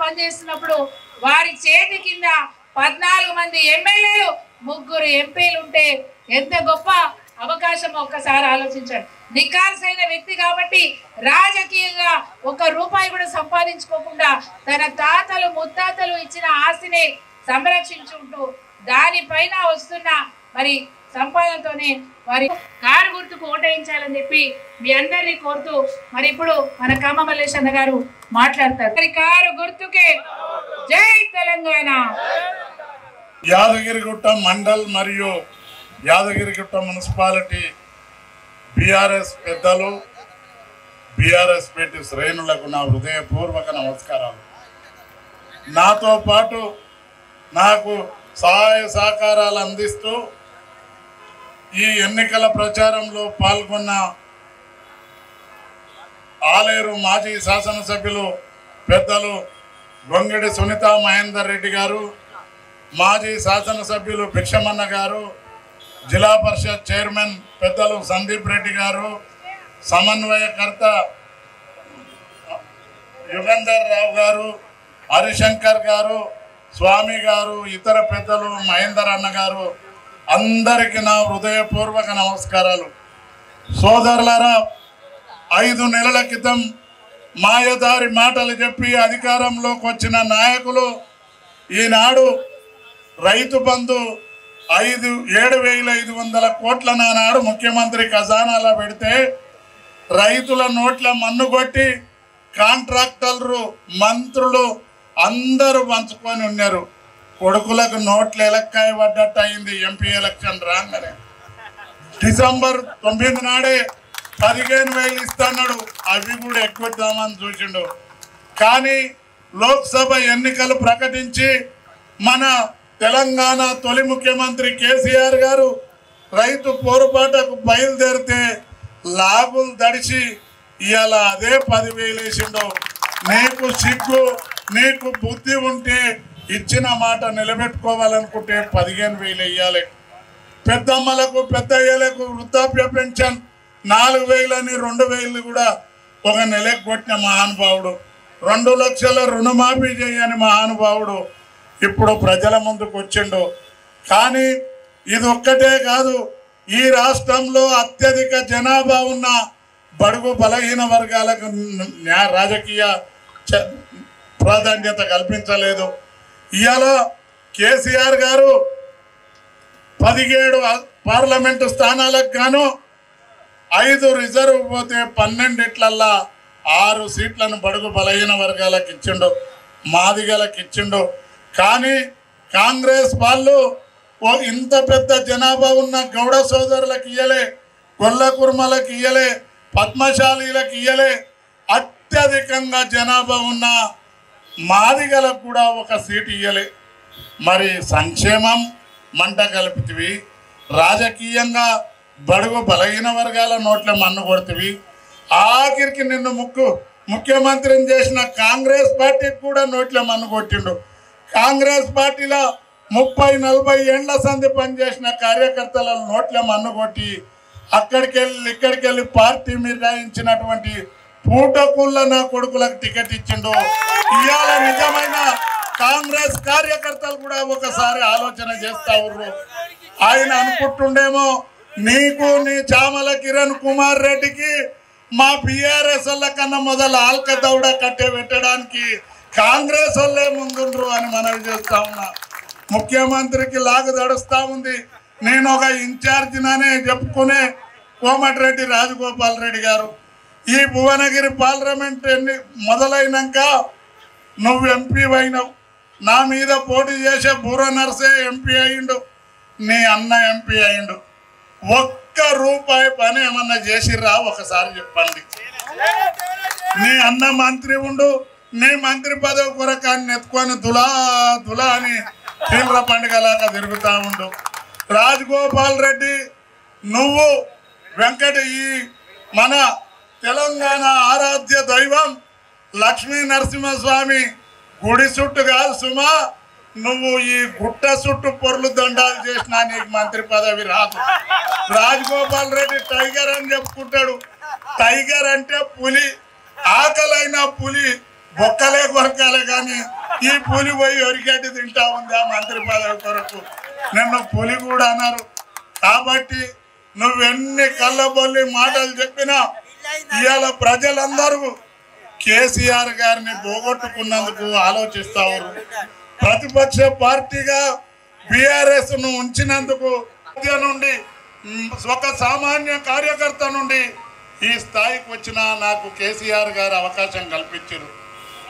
పనిచేస్తున్నప్పుడు వారి చేతి కింద 14 మంది ఎమ్మెల్యేలు 3 ఎంపీలు ఉంటే ఎంత గొప్ప అవకాశం ఒక్కసారి ఆలోచించండి. నిఖార్సైన వ్యక్తి కాబట్టి రాజకీయంగా 1 రూపాయి కూడా సంపాదించుకోకుండా తన తాతలు ముత్తాతలు ఇచ్చిన ఆస్తిని సంరక్షించుకుంటూ దానిపైన వస్తున్న మరి సంపాదనతోనే వారి కారు గుర్తుకు ఓటేయించాలని చెప్పి మీ అందరినీ కోరుతూ మరి ఇప్పుడు మన కామ మల్లేష్ అన్న గారు మాట్లాడతారు. మరి కారు గుర్తుకే జై తెలంగాణ. యాదగిరిగుట్ట మండల్ మరియు యాదగిరిగుట్ట మున్సిపాలిటీ బీఆర్ఎస్ పెద్దలు బీఆర్ఎస్ పెట్టి శ్రేణులకు నా హృదయపూర్వక నమస్కారాలు. నాతో పాటు నాకు సహాయ సహకారాలు అందిస్తూ ఈ ఎన్నికల ప్రచారంలో పాల్గొన్న ఆలేరు మాజీ శాసనసభ్యులు పెద్దలు గొంగిడి సునీత మహేందర్ రెడ్డి గారు, మాజీ శాసనసభ్యులు భిక్షమన్న గారు, జిల్లా పరిషత్ చైర్మన్ పెద్దలు సందీప్ రెడ్డి గారు, సమన్వయకర్త యుగంధర్ రావు గారు, హరిశంకర్ గారు, స్వామి గారు, ఇతర పెద్దలు మహేందర్ అన్న గారు, అందరికీ నా హృదయపూర్వక నమస్కారాలు. సోదరులారా, 5 నెలల క్రితం మాయదారి మాటలు చెప్పి అధికారంలోకి వచ్చిన నాయకులు ఈనాడు రైతు బంధు 7,500 కోట్ల నానాడు ముఖ్యమంత్రి ఖజానాలో పెడితే రైతుల నోట్ల మన్నుగొట్టి కాంట్రాక్టర్లు మంత్రులు అందరూ పంచుకొని ఉన్నారు. కొడుకులకు నోట్లు ఎలక్కాయ పడ్డట్టు అయింది. ఎంపీ ఎలక్షన్ రాగానే డిసెంబర్ 9 నాడే 15,000 ఇస్తున్నాడు. అవి కూడా ఎక్కువద్దామని చూసిండు. కానీ లోక్సభ ఎన్నికలు ప్రకటించి మన తెలంగాణ తొలి ముఖ్యమంత్రి కేసీఆర్ గారు రైతు పోరుబాటకు బయలుదేరితే లాగులు దడిచి ఇవాళ అదే 10,000 వేసిండు. నీకు సిగ్గు, నీకు బుద్ధి ఉంటే ఇచ్చిన మాట నిలబెట్టుకోవాలనుకుంటే 15,000 వేయాలి. పెద్దమ్మలకు పెద్దయ్యలకు వృద్ధాప్య పెన్షన్ 4,000 అని 2,000 కూడా ఒక నెలకు కొట్టిన మహానుభావుడు. 2 లక్షల రుణమాఫీ చేయని మహానుభావుడు ఇప్పుడు ప్రజల ముందుకు వచ్చిండు. కానీ ఇది ఒక్కటే కాదు, ఈ రాష్ట్రంలో అత్యధిక జనాభా ఉన్న బడుగు బలహీన వర్గాలకు రాజకీయ ప్రాధాన్యత కల్పించలేదు. ఇవాళ కేసీఆర్ గారు 17 పార్లమెంటు స్థానాలకు గాను 5 రిజర్వ్ పోతే 12 6 సీట్లను బడుగు బలహీన వర్గాలకు ఇచ్చిండు, మాదిగలకు ఇచ్చిండు. కానీ కాంగ్రెస్ వాళ్ళు ఇంత పెద్ద జనాభా ఉన్న గౌడ సోదరులకు ఇయ్యలే, గొల్ల కుర్మలకు ఇయ్యలే, పద్మశాలీలకు ఇయ్యలే. అత్యధికంగా జనాభా ఉన్న మాదిగలకు కూడా ఒక సీటు ఇయ్యలే. మరి సంక్షేమం మంట కలుపుతీవి, రాజకీయంగా బడుగు బలహీన వర్గాల నోట్ల మన్ను కొడుతీవి. ఆఖరికి నిన్ను ముఖ్యమంత్రిని చేసిన కాంగ్రెస్ పార్టీకి కూడా నోట్ల మన్ను కొట్టిండు. కాంగ్రెస్ పార్టీలో 30-40 ఏండ్ల సంధి పనిచేసిన కార్యకర్తల నోట్ల మన్ను కొట్టి ఇక్కడికి వెళ్ళి పార్టీ నిర్ణయించినటువంటి పూటకుళ్ళ నా కొడుకులకు టికెట్ ఇచ్చిండు. ఇవాళ నిజమైన కాంగ్రెస్ కార్యకర్తలు కూడా ఒకసారి ఆలోచన చేస్తా ఉర్రు. ఆయన అనుకుంటుండేమో నీకు నీ చామల కిరణ్ కుమార్ రెడ్డికి మా బీఆర్ఎస్ వాళ్ళ కన్నా మొదలు ఆల్క దౌడ కట్టే పెట్టడానికి కాంగ్రెస్ వాళ్ళే ముందుండ్రు అని మనవి చేస్తా ఉన్నా. ముఖ్యమంత్రికి లాగు దడుస్తా ఉంది. నేను ఒక ఇన్ఛార్జిననే చెప్పుకునే కోమటిరెడ్డి రాజగోపాల్ రెడ్డి గారు ఈ భువనగిరి పార్లమెంట్ మొదలైనాక నువ్వు ఎంపీ అయినావు, నా మీద పోటీ చేసే బూర నర్సే ఎంపీ అయిండు, నీ అన్న ఎంపీ అయిండు. 1 రూపాయి పని ఏమన్నా చేసిర్రా ఒకసారి చెప్పండి. నీ అన్న మంత్రి ఉండు, నీ మంత్రి పదవి కొరకాన్ని ఎత్తుకొని దులా అని తీవ్ర పండుగలాగా తిరుగుతూ ఉండు. రాజగోపాల్ రెడ్డి నువ్వు ఈ మన తెలంగాణ ఆరాధ్య దైవం లక్ష్మీ నరసింహస్వామి గుడి చుట్టూ కాదు సుమా, నువ్వు ఈ గుట్ట చుట్టూ పొర్లు దండాలు చేసినా నీకు మంత్రి పదవి రాదు. రాజగోపాల్ రెడ్డి టైగర్ అని చెప్పుకుంటాడు. టైగర్ అంటే పులి, ఆకలైన పులి బొక్కలే కొరకాలే కానీ ఈ పులి పోయి ఒరిగడ్డి తింటా ఉంది ఆ మంత్రి పదవి కొరకు. నిన్ను పులి కూడా అన్నారు. కాబట్టి నువ్వెన్ని కళ్ళబొల్లి మాటలు చెప్పినా ఇవాళ ప్రజలందరూ కేసీఆర్ గారిని పోగొట్టుకున్నందుకు ఆలోచిస్తావు. ప్రతిపక్ష పార్టీగా బీఆర్ఎస్ ను ఉంచినందుకు నుండి ఒక సామాన్య కార్యకర్త నుండి ఈ స్థాయికి వచ్చిన నాకు కేసీఆర్ గారు అవకాశం కల్పించారు.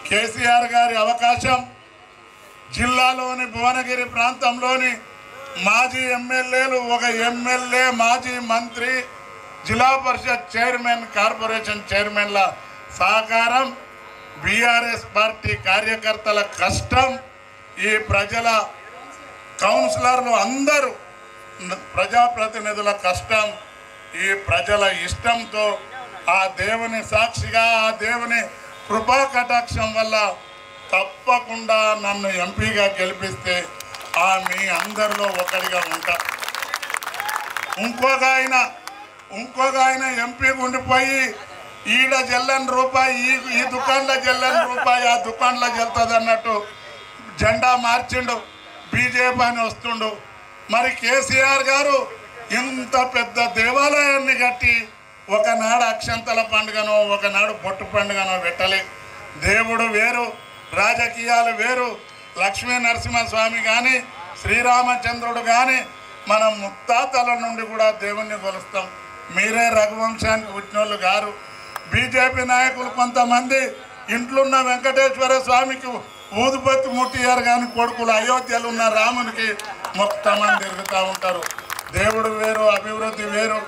కేసీఆర్ గారి అవకాశం జిల్లాలోని భువనగిరి ప్రాంతంలోని మాజీ ఎమ్మెల్యేలు, ఒక ఎమ్మెల్యే, మాజీ మంత్రి, జిల్లా పరిషత్ చైర్మన్, కార్పొరేషన్ చైర్మన్ల సహకారం, బీఆర్ఎస్ పార్టీ కార్యకర్తల కష్టం, ఈ ప్రజల కౌన్సిలర్లు అందరూ ప్రజాప్రతినిధుల కష్టం, ఈ ప్రజల ఇష్టంతో ఆ దేవుని సాక్షిగా ఆ దేవుని కృపా కటాక్షం వల్ల తప్పకుండా నన్ను ఎంపీగా గెలిపిస్తే ఆ మీ అందరిలో ఒకటిగా ఉంటా. ఇంకొక ఆయన ఎంపీగా ఉండిపోయి ఈడ జల్లని రూపాయి, ఈ దుకాణంలో జల్లని రూపాయి ఆ దుకాణంలో జల్తుంది అన్నట్టు జెండా మార్చిండు, బీజేపీ అని వస్తుండు. మరి కేసీఆర్ గారు ఇంత పెద్ద దేవాలయాన్ని కట్టి ఒకనాడు అక్షంతల పండుగనో ఒకనాడు బొట్టు పండుగనో పెట్టలే. దేవుడు వేరు, రాజకీయాలు వేరు. లక్ష్మీ నరసింహస్వామి కానీ శ్రీరామచంద్రుడు కానీ మన ముత్తాతల నుండి కూడా దేవుణ్ణి కొలుస్తాం. మీరే రఘువంశానికి పుట్టినోళ్ళు గారు. బీజేపీ నాయకులు కొంతమంది ఇంట్లున్న వెంకటేశ్వర స్వామికి ఊదుపత్తి ముట్టియారు కానీ కొడుకులు అయోధ్యలో ఉన్న రామునికి మొత్తమని తిరుగుతూ ఉంటారు. దేవుడు వేరు, అభివృద్ధి వేరు.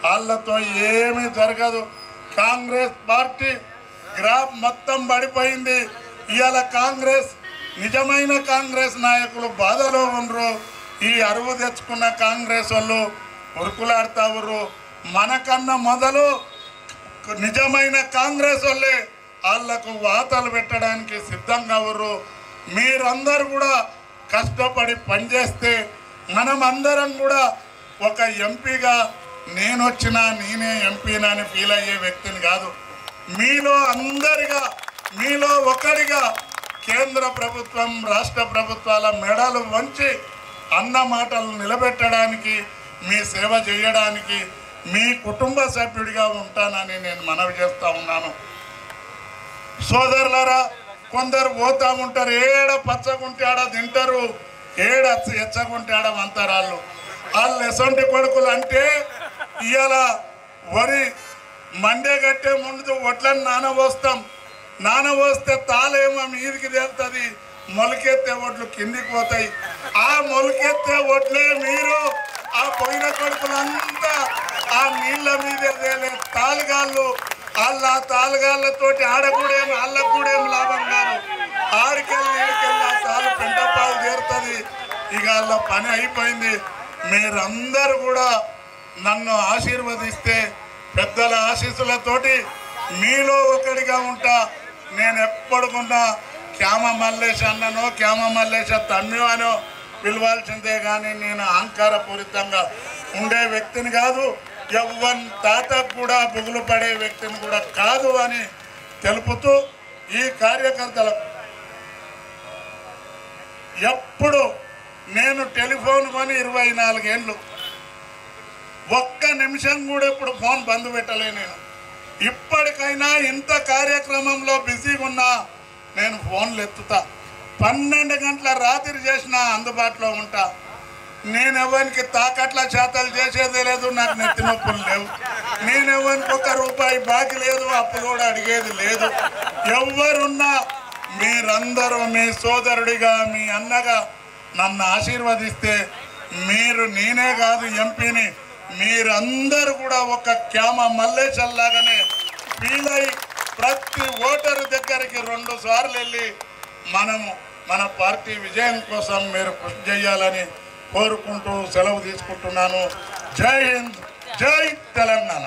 వాళ్ళతో ఏమీ జరగదు. కాంగ్రెస్ పార్టీ గ్రాఫ్ మొత్తం పడిపోయింది. ఇవాళ కాంగ్రెస్ నిజమైన కాంగ్రెస్ నాయకులు బాధలో ఉండరు. ఈ అరువు తెచ్చుకున్న కాంగ్రెస్ వాళ్ళు ఉరుకులాడుతారు. మనకన్నా మొదలు నిజమైన కాంగ్రెస్ వాళ్ళే వాళ్లకు వాతలు పెట్టడానికి సిద్ధంగా ఉర్రు. మీరందరూ కూడా కష్టపడి పనిచేస్తే మనం అందరం కూడా ఒక ఎంపీగా నేనొచ్చినా నేనే ఎంపీనని ఫీల్ అయ్యే వ్యక్తిని కాదు. మీలో అందరిగా, మీలో ఒకడిగా కేంద్ర ప్రభుత్వం, రాష్ట్ర ప్రభుత్వాల మెడలు వంచి అన్న మాటలు నిలబెట్టడానికి, మీ సేవ చేయడానికి, మీ కుటుంబ సభ్యుడిగా ఉంటానని నేను మనవి చేస్తూ ఉన్నాను. సోదరులారా, కొందరు పోతా ఉంటారు, ఏడ పచ్చగుంటే ఆడ తింటారు, ఏడ ఎచ్చగుంటే ఆడ వంతరాళ్ళు. వాళ్ళు ఎసొంటి కొడుకులు అంటే ఇవాళ వరి మండే కట్టే ముందు వడ్లను నానబోస్తే తాళేమో మీదికి తేలుతుంది, మొలకెత్తే ఒడ్లు కిందికి పోతాయి. ఆ మొలకెత్తే ఒడ్లే మీరు ఆ పోయిన కొడుకులంతా ఆ నీళ్ళ మీదే తేలే తాలుగాళ్ళు. వాళ్ళ ఆ తాలుగాళ్ళతోటి ఆడకూడేం, వాళ్ళకు కూడా ఏం లాభం కాదు. ఆడికెళ్ళి ఈడికెళ్ళి ఆ తాలు పెంటపాలు తీరుతుంది. ఇక వాళ్ళ పని అయిపోయింది. మీరందరూ కూడా నన్ను ఆశీర్వదిస్తే పెద్దల ఆశీస్సులతోటి మీలో ఒకటిగా ఉంటా. నేను ఎప్పటికున్నా క్యామ మల్లేష్ అన్ననో క్యామ మల్లేష తమ్మి అనో పిలవాల్సిందే కానీ నేను అహంకారపూరితంగా ఉండే వ్యక్తిని కాదు. ఎవ్వరి తాతకు కూడా బుగులు పడే వ్యక్తిని కూడా కాదు అని తెలుపుతూ ఈ కార్యకర్తలకు ఎప్పుడు నేను టెలిఫోన్ కొని 24 ఏళ్ళు ఒక్క నిమిషం కూడా ఇప్పుడు ఫోన్ బంద్ పెట్టలే. నేను ఇప్పటికైనా ఇంత కార్యక్రమంలో బిజీగా ఉన్నా నేను ఫోన్లు ఎత్తుతా. 12 గంటల రాత్రి చేసినా అందుబాటులో ఉంటా. నేను ఎవరికి తాకట్ల చేతలు చేసేదే లేదు, నాకు నెత్తి నొప్పులు లేవు. నేను ఎవరికి ₹1 బాకీ లేదు, అప్పు కూడా అడిగేది లేదు. ఎవరున్నా మీరందరూ మీ సోదరుడిగా, మీ అన్నగా నన్ను ఆశీర్వదిస్తే మీరు, నేనే కాదు ఎంపీని, మీరందరూ కూడా ఒక క్యామ మల్లేశల్లాగానే ఫీల్ అయి ప్రతి ఓటరు దగ్గరికి 2 సార్లు వెళ్ళి మన పార్టీ విజయం కోసం మీరు కృషి చేయాలని కోరుకుంటూ సెలవు తీసుకుంటున్నాను. జై హింద్, జై తెలంగాణ.